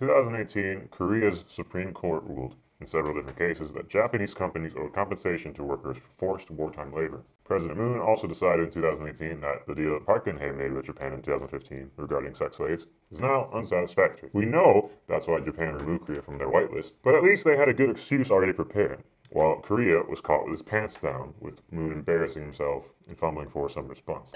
2018, Korea's Supreme Court ruled in several different cases that Japanese companies owed compensation to workers for forced wartime labor. President Moon also decided in 2018 that the deal that Park Geun-hye made with Japan in 2015 regarding sex slaves is now unsatisfactory. We know that's why Japan removed Korea from their whitelist, but at least they had a good excuse already prepared. While Korea was caught with his pants down, with Moon embarrassing himself and fumbling for some response.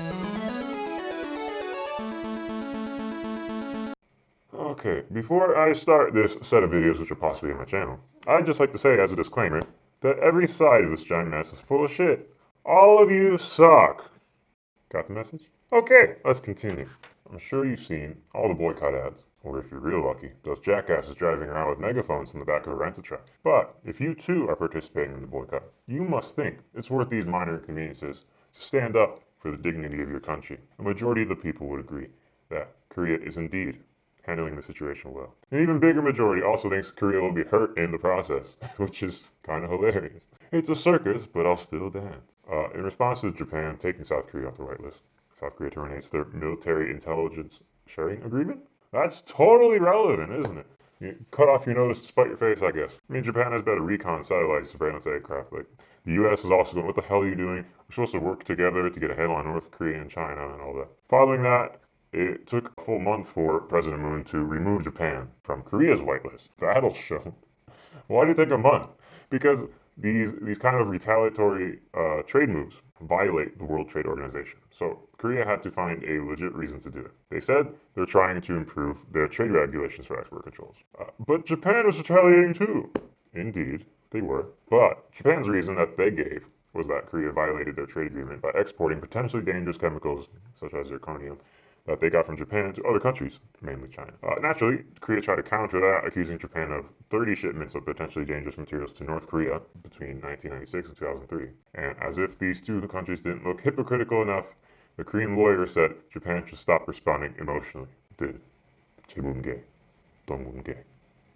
Okay, before I start this set of videos, which are possibly on my channel, I'd just like to say as a disclaimer that every side of this giant mess is full of shit. All of you suck. Got the message? Okay, let's continue. I'm sure you've seen all the boycott ads, or if you're real lucky, those jackasses driving around with megaphones in the back of a rental truck. But if you too are participating in the boycott, you must think it's worth these minor inconveniences to stand up for the dignity of your country. A majority of the people would agree that Korea is indeed handling the situation well. An even bigger majority also thinks Korea will be hurt in the process, which is kind of hilarious. It's a circus, but I'll still dance. In response to Japan taking South Korea off the whitelist, South Korea terminates their military intelligence sharing agreement? That's totally relevant, isn't it? You cut off your nose to spite your face, I guess. I mean, Japan has better recon satellite surveillance aircraft. Like, the US is also going, what the hell are you doing? We're supposed to work together to get a handle on North Korea and China and all that. Following that, it took a full month for President Moon to remove Japan from Korea's whitelist. That'll show. Why did it take a month? Because these kind of retaliatory trade moves violate the World Trade Organization. So Korea had to find a legit reason to do it. They said they're trying to improve their trade regulations for export controls. But Japan was retaliating too. Indeed, they were. But Japan's reason that they gave was that Korea violated their trade agreement by exporting potentially dangerous chemicals, such as zirconium, that they got from Japan to other countries, mainly China. Naturally, Korea tried to counter that, accusing Japan of 30 shipments of potentially dangerous materials to North Korea between 1996 and 2003. And as if these two countries didn't look hypocritical enough, the Korean lawyer said Japan should stop responding emotionally. Did. 제문계, 동문계,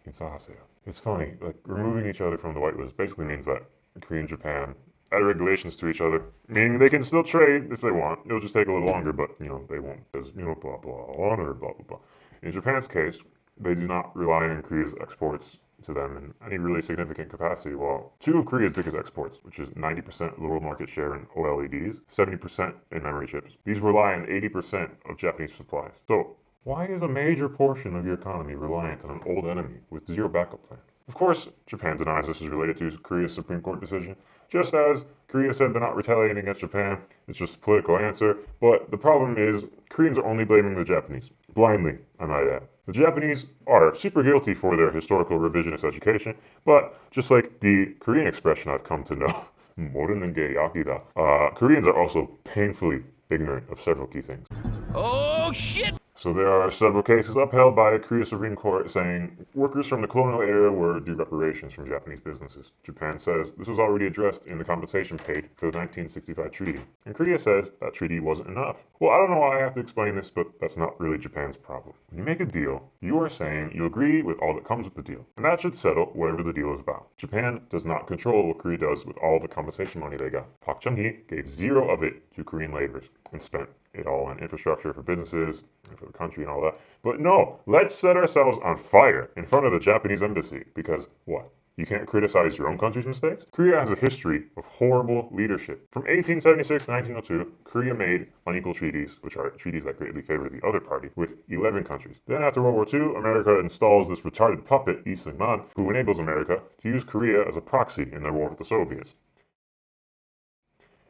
인사하세요. It's funny, like removing each other from the whitelist basically means that Korea and Japan add regulations to each other, meaning they can still trade if they want. It'll just take a little longer, but, they won't, because, blah, blah, honor, blah, blah, blah. In Japan's case, they do not rely on Korea's exports to them in any really significant capacity, while two of Korea's biggest exports, which is 90% of the world market share in OLEDs, 70% in memory chips. These rely on 80% of Japanese supplies. So, why is a major portion of your economy reliant on an old enemy with zero backup plan? Of course, Japan denies this is related to Korea's Supreme Court decision, just as Korea said they're not retaliating against Japan. It's just a political answer. But the problem is, Koreans are only blaming the Japanese. Blindly, I might add. The Japanese are super guilty for their historical revisionist education, but just like the Korean expression I've come to know, 모르는 게 약이다, Koreans are also painfully ignorant of several key things. Oh, shit! So there are several cases upheld by Korea's Supreme Court saying workers from the colonial era were due reparations from Japanese businesses. Japan says this was already addressed in the compensation paid for the 1965 treaty. And Korea says that treaty wasn't enough. Well, I don't know why I have to explain this, but that's not really Japan's problem. When you make a deal, you are saying you agree with all that comes with the deal. And that should settle whatever the deal is about. Japan does not control what Korea does with all the compensation money they got. Park Chung-hee gave zero of it to Korean laborers and spent it all on infrastructure for businesses and for the country and all that. But no, let's set ourselves on fire in front of the Japanese embassy because what? You can't criticize your own country's mistakes? Korea has a history of horrible leadership. From 1876 to 1902, Korea made unequal treaties, which are treaties that greatly favor the other party, with 11 countries. Then after World War II, America installs this retarded puppet, Lee Seung-man, who enables America to use Korea as a proxy in their war with the Soviets.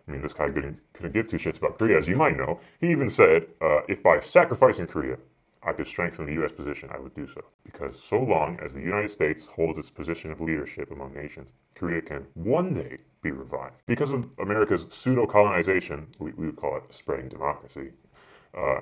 I mean, this guy couldn't give two shits about Korea, as you might know. He even said, if by sacrificing Korea, I could strengthen the U.S. position, I would do so. Because so long as the United States holds its position of leadership among nations, Korea can one day be revived. Because of America's pseudo-colonization, we would call it spreading democracy,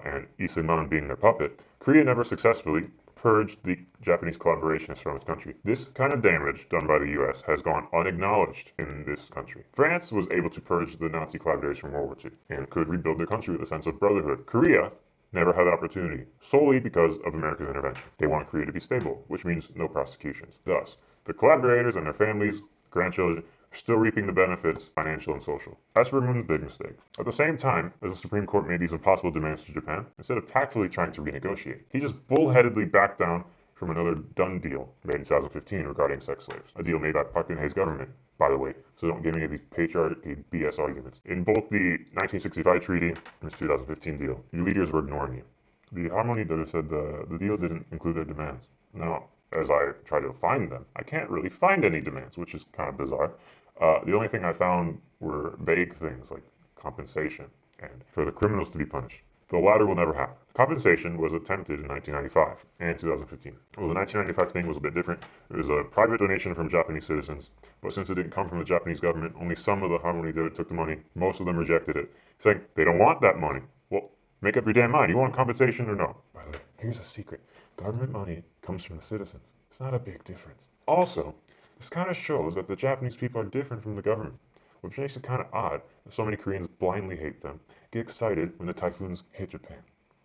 and Lee Seung-man being their puppet, Korea never successfully purged the Japanese collaborationists from its country. This kind of damage done by the US has gone unacknowledged in this country. France was able to purge the Nazi collaborators from World War II and could rebuild their country with a sense of brotherhood. Korea never had the opportunity, solely because of America's intervention. They want Korea to be stable, which means no prosecutions. Thus, the collaborators and their families, grandchildren, are still reaping the benefits, financial and social. That's Moon's big mistake. At the same time, as the Supreme Court made these impossible demands to Japan, instead of tactfully trying to renegotiate, he just bullheadedly backed down from another done deal made in 2015 regarding sex slaves. A deal made by Park Geun-hye's government, by the way, so don't give me any of these patriarchy BS arguments. In both the 1965 treaty and this 2015 deal, your leaders were ignoring you. The Harmony leader said the deal didn't include their demands. Now, as I try to find them, I can't really find any demands, which is kind of bizarre. The only thing I found were vague things like compensation and for the criminals to be punished. The latter will never happen. Compensation was attempted in 1995 and 2015. Well, the 1995 thing was a bit different. It was a private donation from Japanese citizens, but since it didn't come from the Japanese government, only some of the Harmony did it took the money. Most of them rejected it, saying they don't want that money. Well, make up your damn mind. You want compensation or no? By the way, here's a secret. Government money comes from the citizens. It's not a big difference. Also, this kind of shows that the Japanese people are different from the government, which makes it kind of odd that so many Koreans blindly hate them, get excited when the typhoons hit Japan.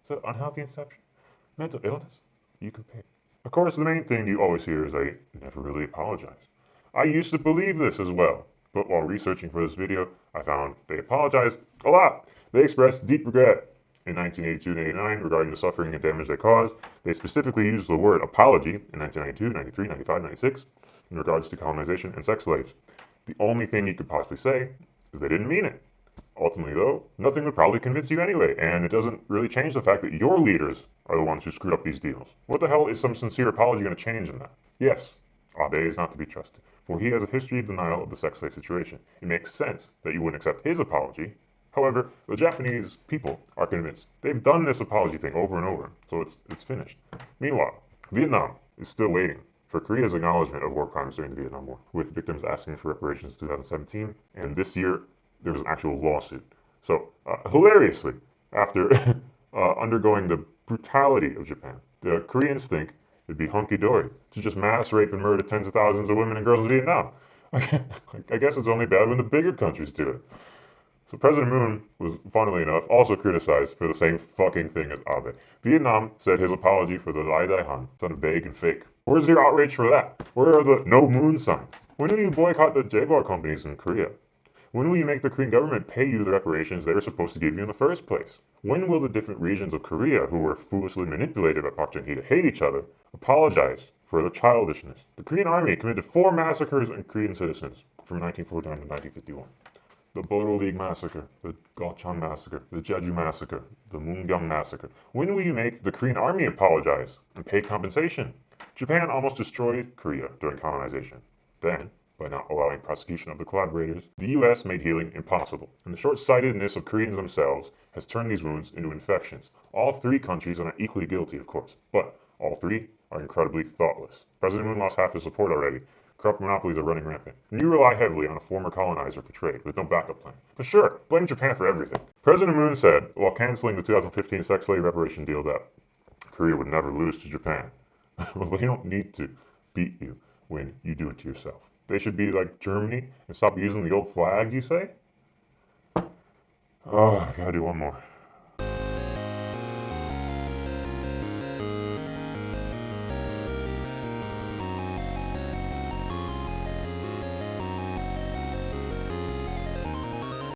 Is that unhealthy inception? Mental illness? You can pay. Of course, the main thing you always hear is they never really apologize. I used to believe this as well, but while researching for this video, I found they apologized a lot. They expressed deep regret in 1982 and 89 regarding the suffering and damage they caused. They specifically used the word apology in 1992, 93, 95, 96 in regards to colonization and sex slaves. The only thing you could possibly say is they didn't mean it. Ultimately, though, nothing would probably convince you anyway, and it doesn't really change the fact that your leaders are the ones who screwed up these deals. What the hell is some sincere apology going to change in that? Yes, Abe is not to be trusted, for he has a history of denial of the sex slave situation. It makes sense that you wouldn't accept his apology. However, the Japanese people are convinced. They've done this apology thing over and over, so it's finished. Meanwhile, Vietnam is still waiting for Korea's acknowledgement of war crimes during the Vietnam War, with victims asking for reparations in 2017, and this year there was an actual lawsuit. So, hilariously, after undergoing the brutality of Japan, the Koreans think it'd be hunky-dory to just mass rape and murder tens of thousands of women and girls in Vietnam. I guess it's only bad when the bigger countries do it. So President Moon was, funnily enough, also criticized for the same fucking thing as Abe. Vietnam said his apology for the Lai Dai Han sounded vague and fake. Where's your outrage for that? Where are the no moon signs? When will you boycott the J-bar companies in Korea? When will you make the Korean government pay you the reparations they were supposed to give you in the first place? When will the different regions of Korea who were foolishly manipulated by Park Geun-hye to hate each other apologize for their childishness? The Korean army committed 4 massacres on Korean citizens from 1949 to 1951. The Bodo League Massacre, the Gochang Massacre, the Jeju Massacre, the Mungyang Massacre. When will you make the Korean army apologize and pay compensation? Japan almost destroyed Korea during colonization. Then, by not allowing prosecution of the collaborators, the US made healing impossible. And the short-sightedness of Koreans themselves has turned these wounds into infections. All 3 countries are not equally guilty, of course, but all 3 are incredibly thoughtless. President Moon lost half his support already. Corrupt monopolies are running rampant. And you rely heavily on a former colonizer for trade, with no backup plan. But sure, blame Japan for everything. President Moon said, while canceling the 2015 sex slave reparation deal, that Korea would never lose to Japan. Well, they don't need to beat you when you do it to yourself. They should be like Germany and stop using the old flag, you say? Oh, I gotta do one more.